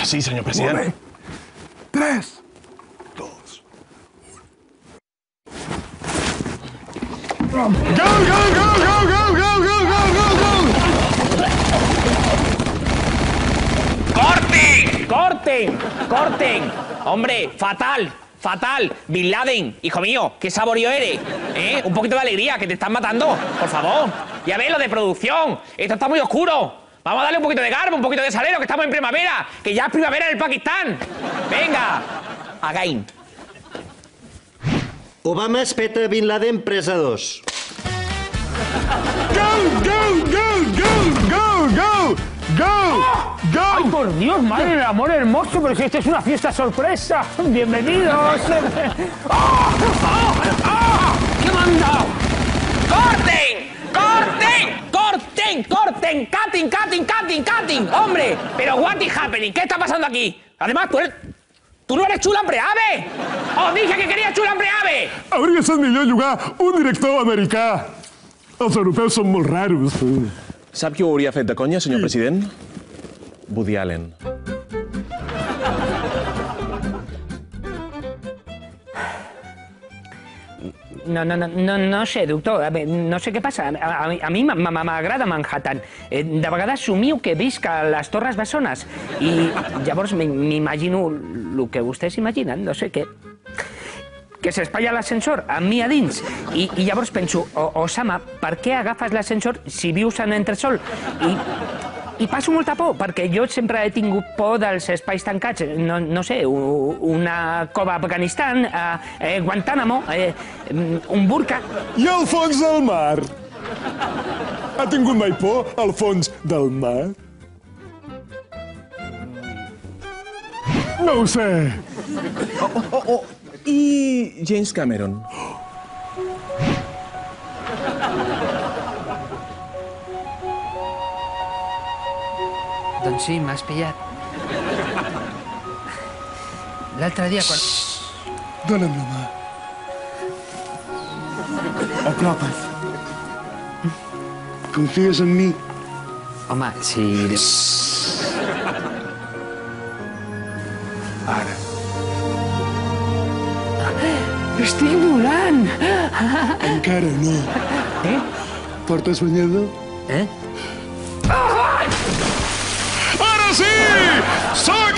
Sí, senyor president. 3, 2, 1... Go, go, go, go, go, go, go, go, go, go! ¡Corten! ¡Corten! ¡Corten! Hombre, fatal. Fatal. Bin Laden, hijo mío, qué saborío eres. Un poquito de alegría, que te están matando. Por favor. Ya ves lo de producción. Esto está muy oscuro. Vamos a darle un poquito de garbo, un poquito de salero, que estamos en primavera. Que ya es primavera en el Pakistán. Venga. Again. Obama espeta Bin Laden presa 2. Go, go, go, go, go, go, go, go. ¡Ay, por Dios, madre del amor hermoso! Pero si esta es una fiesta sorpresa. ¡Bienvenidos! ¿Qué manda? ¡Corten! ¡Corten! ¡Corten! ¡Corten! ¡Cutting, cutting, cutting, cutting! ¡Hombre! Pero what is happening? ¿Qué está pasando aquí? Además, tú no eres Xulambre Ave. Os dije que quería Xulambre Ave. Hauria estat millor jugar un director americà. Els europeus són molt raros. Sap qui ho hauria fet de conya, senyor president? Woody Allen. No sé, doctor. A veure, no sé què passa. A mi m'agrada Manhattan. De vegades somio que visc a les Torres Bessones i llavors m'imagino el que vostès imaginen, no sé què. Que s'espatlla l'ascensor amb mi a dins. I llavors penso, Osama, per què agafes l'ascensor si vius en entresòl? I passo molta por, perquè jo sempre he tingut por dels espais tancats. No sé, una cova a Afganistan, Guantánamo, un burca... I al fons del mar? Ha tingut mai por al fons del mar? No ho sé. I James Cameron. Doncs sí, m'has pillat. L'altre dia, quan... Dóna'm la mà. Apropa't. Confies en mi? Home, sí... Ara. Estic volant! Encara no. Portes banyador? Eh? Ara sí! Sóc